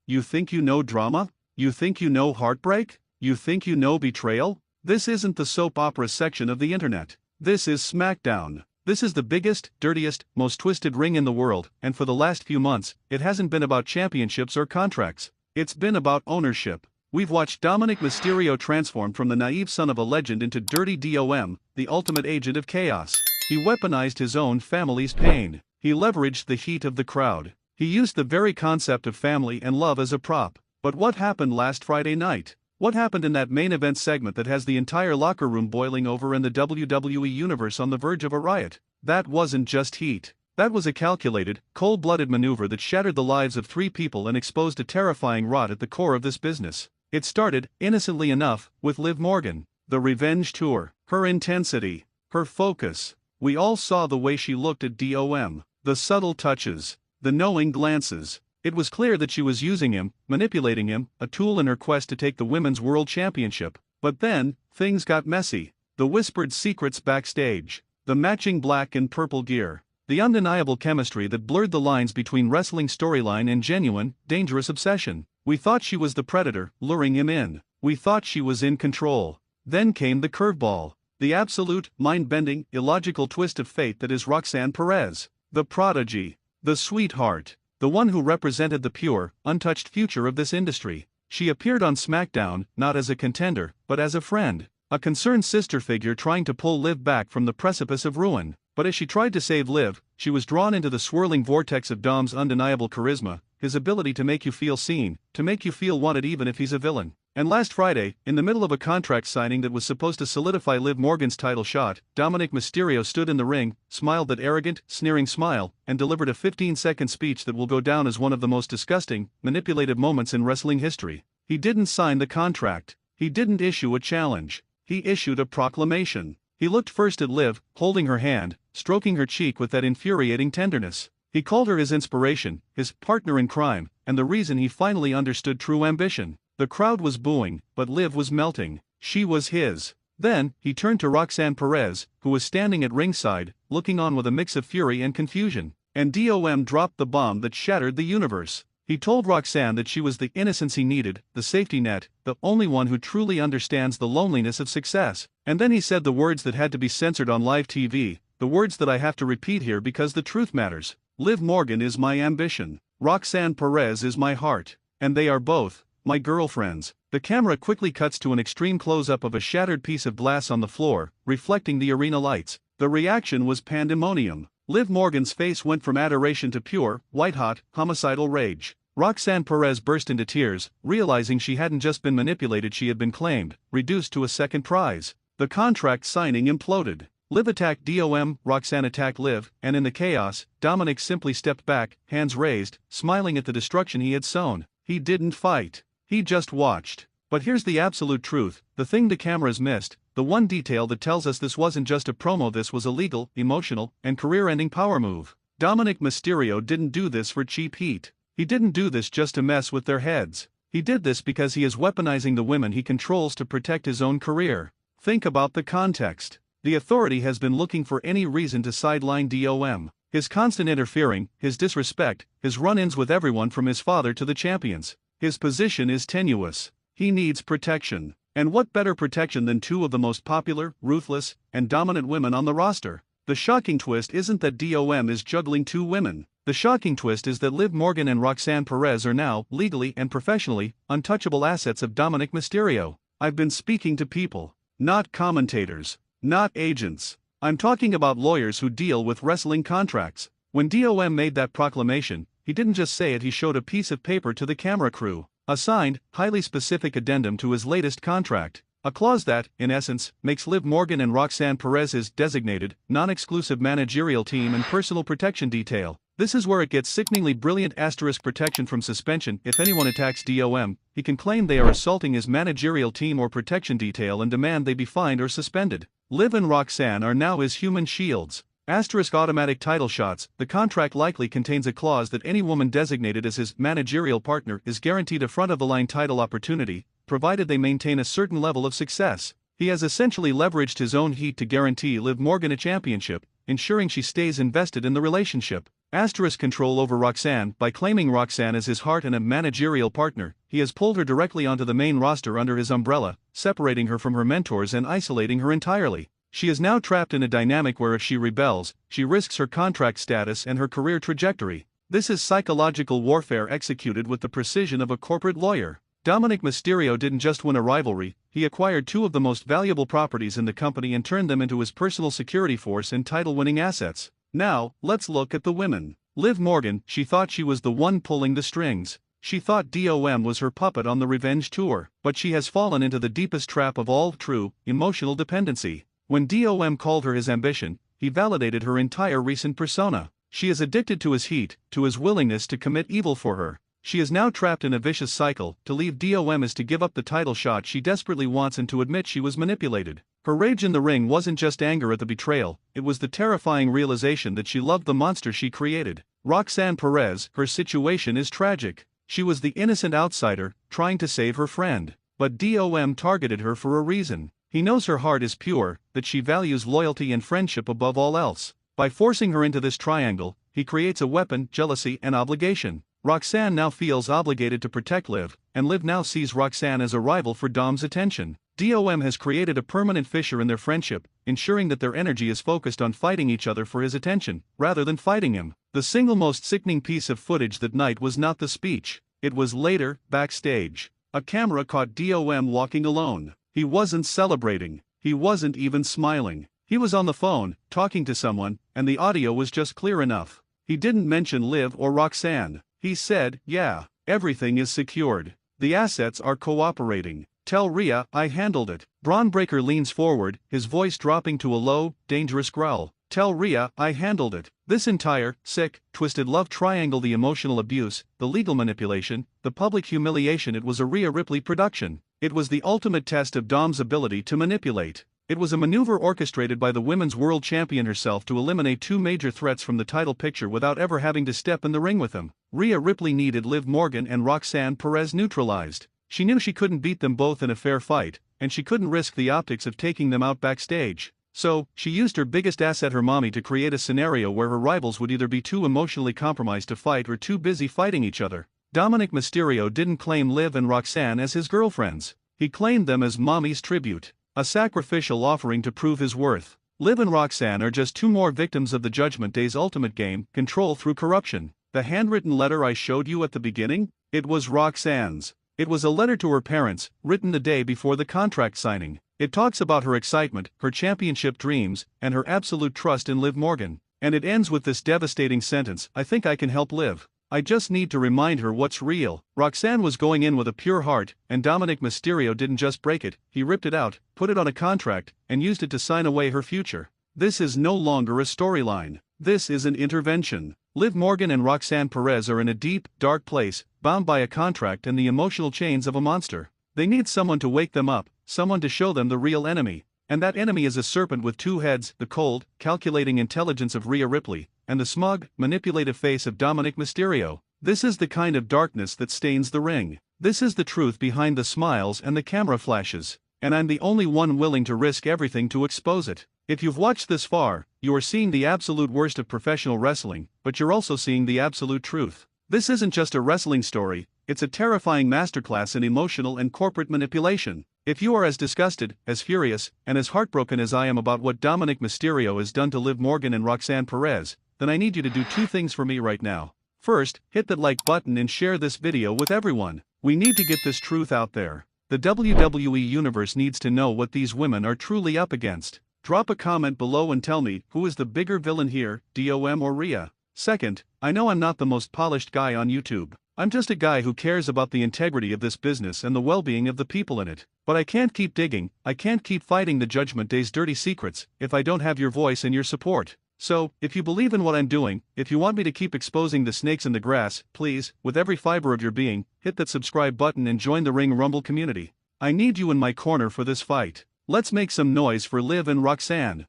You think you know drama? You think you know heartbreak? You think you know betrayal? This isn't the soap opera section of the internet. This is Smackdown. This is the biggest, dirtiest, most twisted ring in the world, and for the last few months, it hasn't been about championships or contracts. It's been about ownership. We've watched Dominik Mysterio transform from the naive son of a legend into dirty DOM, the ultimate agent of chaos. He weaponized his own family's pain. He leveraged the heat of the crowd. He used the very concept of family and love as a prop. But what happened last Friday night? What happened in that main event segment that has the entire locker room boiling over and the WWE Universe on the verge of a riot? That wasn't just heat. That was a calculated, cold-blooded maneuver that shattered the lives of 3 people and exposed a terrifying rot at the core of this business. It started, innocently enough, with Liv Morgan. The revenge tour. Her intensity. Her focus. We all saw the way she looked at DOM. The subtle touches. The knowing glances. It was clear that she was using him, manipulating him, a tool in her quest to take the Women's World Championship. But then, things got messy. The whispered secrets backstage. The matching black and purple gear. The undeniable chemistry that blurred the lines between wrestling storyline and genuine, dangerous obsession. We thought she was the predator, luring him in. We thought she was in control. Then came the curveball. The absolute, mind-bending, illogical twist of fate that is Roxanne Perez. The prodigy. The sweetheart. The one who represented the pure, untouched future of this industry. She appeared on SmackDown, not as a contender, but as a friend. A concerned sister figure trying to pull Liv back from the precipice of ruin. But as she tried to save Liv, she was drawn into the swirling vortex of Dom's undeniable charisma, his ability to make you feel seen, to make you feel wanted even if he's a villain. And last Friday, in the middle of a contract signing that was supposed to solidify Liv Morgan's title shot, Dominik Mysterio stood in the ring, smiled that arrogant, sneering smile, and delivered a 15-second speech that will go down as one of the most disgusting, manipulative moments in wrestling history. He didn't sign the contract. He didn't issue a challenge. He issued a proclamation. He looked first at Liv, holding her hand, stroking her cheek with that infuriating tenderness. He called her his inspiration, his partner in crime, and the reason he finally understood true ambition. The crowd was booing, but Liv was melting. She was his. Then, he turned to Roxanne Perez, who was standing at ringside, looking on with a mix of fury and confusion. And DOM dropped the bomb that shattered the universe. He told Roxanne that she was the innocence he needed, the safety net, the only one who truly understands the loneliness of success. And then he said the words that had to be censored on live TV, the words that I have to repeat here because the truth matters. Liv Morgan is my ambition. Roxanne Perez is my heart. And they are both my girlfriends. The camera quickly cuts to an extreme close-up of a shattered piece of glass on the floor, reflecting the arena lights. The reaction was pandemonium. Liv Morgan's face went from adoration to pure, white-hot, homicidal rage. Roxanne Perez burst into tears, realizing she hadn't just been manipulated, she had been claimed, reduced to a second prize. The contract signing imploded. Liv attacked DOM, Roxanne attacked Liv, and in the chaos, Dominik simply stepped back, hands raised, smiling at the destruction he had sown. He didn't fight. He just watched. But here's the absolute truth, the thing the cameras missed, the one detail that tells us this wasn't just a promo, this was a legal, emotional, and career-ending power move. Dominik Mysterio didn't do this for cheap heat. He didn't do this just to mess with their heads. He did this because he is weaponizing the women he controls to protect his own career. Think about the context. The authority has been looking for any reason to sideline DOM. His constant interfering, his disrespect, his run-ins with everyone from his father to the champions. His position is tenuous. He needs protection. And what better protection than 2 of the most popular, ruthless, and dominant women on the roster? The shocking twist isn't that DOM is juggling 2 women. The shocking twist is that Liv Morgan and Roxanne Perez are now, legally and professionally, untouchable assets of Dominik Mysterio. I've been speaking to people. Not commentators. Not agents. I'm talking about lawyers who deal with wrestling contracts. When DOM made that proclamation, he didn't just say it, he showed a piece of paper to the camera crew. A signed, highly specific addendum to his latest contract. A clause that, in essence, makes Liv Morgan and Roxanne Perez his designated, non-exclusive managerial team and personal protection detail. This is where it gets sickeningly brilliant. Protection from suspension. If anyone attacks DOM, he can claim they are assaulting his managerial team or protection detail and demand they be fined or suspended. Liv and Roxanne are now his human shields. Automatic title shots. The contract likely contains a clause that any woman designated as his managerial partner is guaranteed a front-of-the-line title opportunity, provided they maintain a certain level of success. He has essentially leveraged his own heat to guarantee Liv Morgan a championship, ensuring she stays invested in the relationship. Asterisk control over Roxanne. By claiming Roxanne as his heart and a managerial partner, he has pulled her directly onto the main roster under his umbrella, separating her from her mentors and isolating her entirely. She is now trapped in a dynamic where if she rebels, she risks her contract status and her career trajectory. This is psychological warfare executed with the precision of a corporate lawyer. Dominik Mysterio didn't just win a rivalry, he acquired two of the most valuable properties in the company and turned them into his personal security force and title-winning assets. Now, let's look at the women. Liv Morgan, she thought she was the one pulling the strings. She thought DOM was her puppet on the revenge tour, but she has fallen into the deepest trap of all: true, emotional dependency. When DOM called her his ambition, he validated her entire recent persona. She is addicted to his heat, to his willingness to commit evil for her. She is now trapped in a vicious cycle. To leave DOM is to give up the title shot she desperately wants and to admit she was manipulated. Her rage in the ring wasn't just anger at the betrayal, it was the terrifying realization that she loved the monster she created. Roxanne Perez, her situation is tragic. She was the innocent outsider, trying to save her friend. But DOM targeted her for a reason. He knows her heart is pure, that she values loyalty and friendship above all else. By forcing her into this triangle, he creates a weapon: jealousy and obligation. Roxanne now feels obligated to protect Liv, and Liv now sees Roxanne as a rival for Dom's attention. DOM has created a permanent fissure in their friendship, ensuring that their energy is focused on fighting each other for his attention, rather than fighting him. The single most sickening piece of footage that night was not the speech. It was later, backstage. A camera caught DOM walking alone. He wasn't celebrating. He wasn't even smiling. He was on the phone, talking to someone, and the audio was just clear enough. He didn't mention Liv or Roxanne. He said, "Yeah, everything is secured. The assets are cooperating. Tell Rhea I handled it." Braun Breaker leans forward, his voice dropping to a low, dangerous growl. "Tell Rhea I handled it." This entire, sick, twisted love triangle, the emotional abuse, the legal manipulation, the public humiliation, it was a Rhea Ripley production. It was the ultimate test of Dom's ability to manipulate. It was a maneuver orchestrated by the women's world champion herself to eliminate two major threats from the title picture without ever having to step in the ring with them. Rhea Ripley needed Liv Morgan and Roxanne Perez neutralized. She knew she couldn't beat them both in a fair fight, and she couldn't risk the optics of taking them out backstage. So, she used her biggest asset, her mommy, to create a scenario where her rivals would either be too emotionally compromised to fight or too busy fighting each other. Dominik Mysterio didn't claim Liv and Roxanne as his girlfriends. He claimed them as mommy's tribute. A sacrificial offering to prove his worth. Liv and Roxanne are just two more victims of the Judgment Day's ultimate game: control through corruption. The handwritten letter I showed you at the beginning? It was Roxanne's. It was a letter to her parents, written the day before the contract signing. It talks about her excitement, her championship dreams, and her absolute trust in Liv Morgan. And it ends with this devastating sentence: "I think I can help Liv. I just need to remind her what's real." Roxanne was going in with a pure heart, and Dominik Mysterio didn't just break it, he ripped it out, put it on a contract, and used it to sign away her future. This is no longer a storyline. This is an intervention. Liv Morgan and Roxanne Perez are in a deep, dark place, bound by a contract and the emotional chains of a monster. They need someone to wake them up, someone to show them the real enemy. And that enemy is a serpent with two heads: the cold, calculating intelligence of Rhea Ripley, and the smug, manipulative face of Dominik Mysterio. This is the kind of darkness that stains the ring. This is the truth behind the smiles and the camera flashes. And I'm the only one willing to risk everything to expose it. If you've watched this far, you are seeing the absolute worst of professional wrestling, but you're also seeing the absolute truth. This isn't just a wrestling story, it's a terrifying masterclass in emotional and corporate manipulation. If you are as disgusted, as furious, and as heartbroken as I am about what Dominik Mysterio has done to Liv Morgan and Roxanne Perez, then I need you to do two things for me right now. First, hit that like button and share this video with everyone. We need to get this truth out there. The WWE Universe needs to know what these women are truly up against. Drop a comment below and tell me, who is the bigger villain here, DOM or Rhea? Second, I know I'm not the most polished guy on YouTube. I'm just a guy who cares about the integrity of this business and the well-being of the people in it. But I can't keep digging, I can't keep fighting the Judgment Day's dirty secrets, if I don't have your voice and your support. So, if you believe in what I'm doing, if you want me to keep exposing the snakes in the grass, please, with every fiber of your being, hit that subscribe button and join the Ring Rumble community. I need you in my corner for this fight. Let's make some noise for Liv and Roxanne.